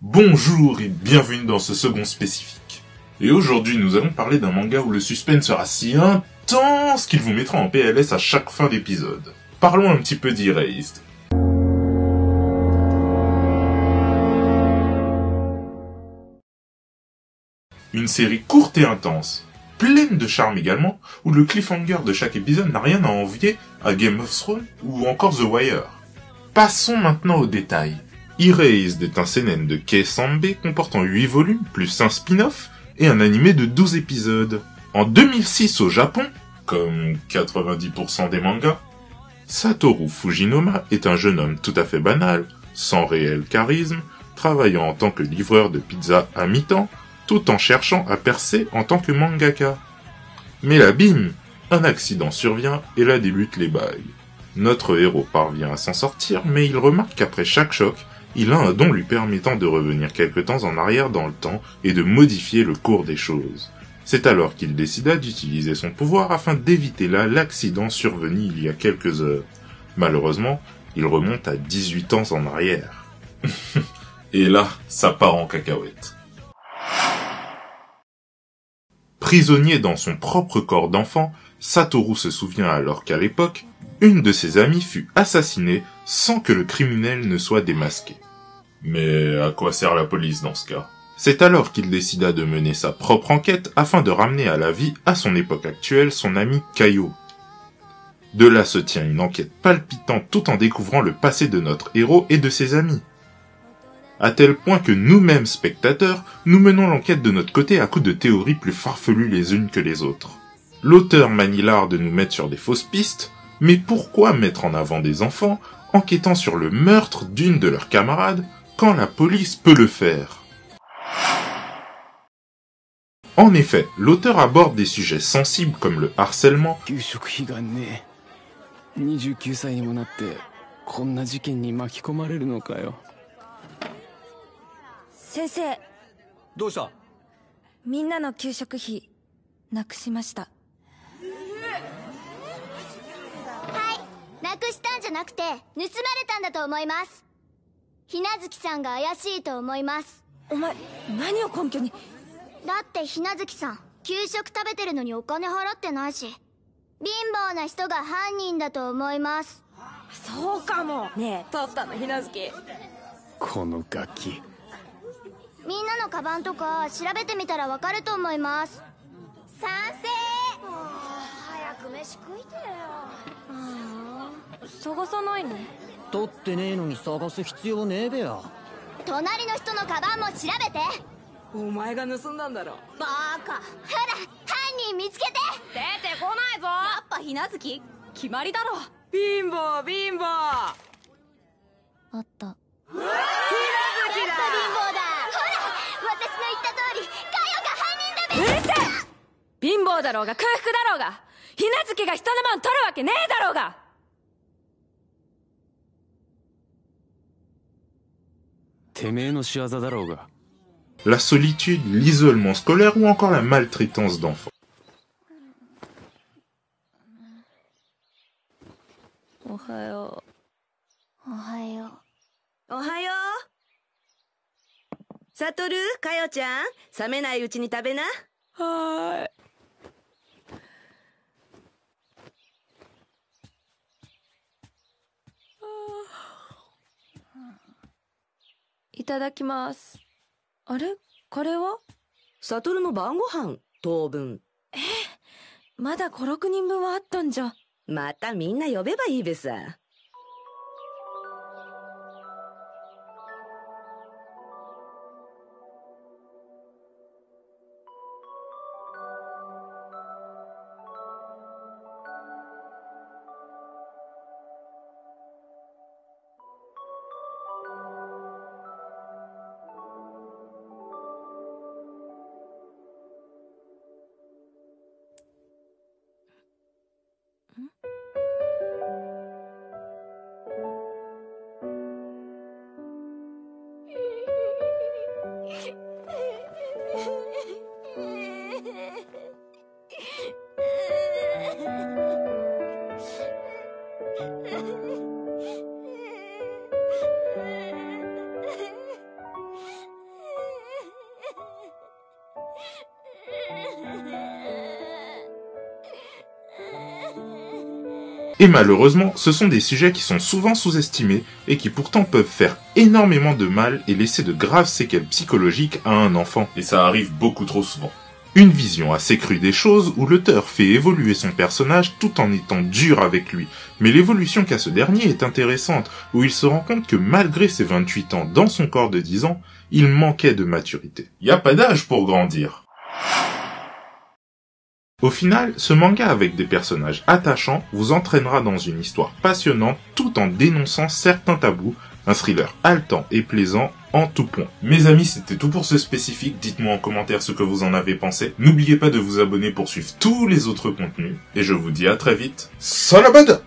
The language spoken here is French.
Bonjour et bienvenue dans ce second spécifique. Et aujourd'hui nous allons parler d'un manga où le suspense sera si intense qu'il vous mettra en PLS à chaque fin d'épisode. Parlons un petit peu d'Erased. Une série courte et intense, pleine de charme également, où le cliffhanger de chaque épisode n'a rien à envier à Game of Thrones ou encore The Wire. Passons maintenant aux détails. Erased est un seinen de Kei Sanbe comportant 8 volumes, plus un spin-off, et un animé de 12 épisodes. En 2006 au Japon, comme 90% des mangas, Satoru Fujinoma est un jeune homme tout à fait banal, sans réel charisme, travaillant en tant que livreur de pizza à mi-temps, tout en cherchant à percer en tant que mangaka. Mais là, bim, un accident survient et là débutent les bails. Notre héros parvient à s'en sortir, mais il remarque qu'après chaque choc, il a un don lui permettant de revenir quelque temps en arrière dans le temps et de modifier le cours des choses. C'est alors qu'il décida d'utiliser son pouvoir afin d'éviter là l'accident survenu il y a quelques heures. Malheureusement, il remonte à 18 ans en arrière. Et là, ça part en cacahuète. Prisonnier dans son propre corps d'enfant, Satoru se souvient alors qu'à l'époque, une de ses amies fut assassinée sans que le criminel ne soit démasqué. Mais à quoi sert la police dans ce cas ? C'est alors qu'il décida de mener sa propre enquête afin de ramener à la vie, à son époque actuelle, son ami Kaio. De là se tient une enquête palpitante tout en découvrant le passé de notre héros et de ses amis. À tel point que nous-mêmes spectateurs, nous menons l'enquête de notre côté à coups de théories plus farfelues les unes que les autres. L'auteur manie l'art de nous mettre sur des fausses pistes, mais pourquoi mettre en avant des enfants enquêtant sur le meurtre d'une de leurs camarades quand la police peut le faire ? En effet, l'auteur aborde des sujets sensibles comme le harcèlement, la solitude, l'isolement scolaire ou encore la maltraitance d'enfants. Et malheureusement, ce sont des sujets qui sont souvent sous-estimés et qui pourtant peuvent faire énormément de mal et laisser de graves séquelles psychologiques à un enfant. Et ça arrive beaucoup trop souvent. Une vision assez crue des choses où l'auteur fait évoluer son personnage tout en étant dur avec lui. Mais l'évolution qu'a ce dernier est intéressante, où il se rend compte que malgré ses 28 ans dans son corps de 10 ans, il manquait de maturité. Y a pas d'âge pour grandir. Au final, ce manga avec des personnages attachants vous entraînera dans une histoire passionnante tout en dénonçant certains tabous, un thriller haletant et plaisant en tout point. Mes amis, c'était tout pour ce spécifique, dites-moi en commentaire ce que vous en avez pensé. N'oubliez pas de vous abonner pour suivre tous les autres contenus, et je vous dis à très vite. Salabada!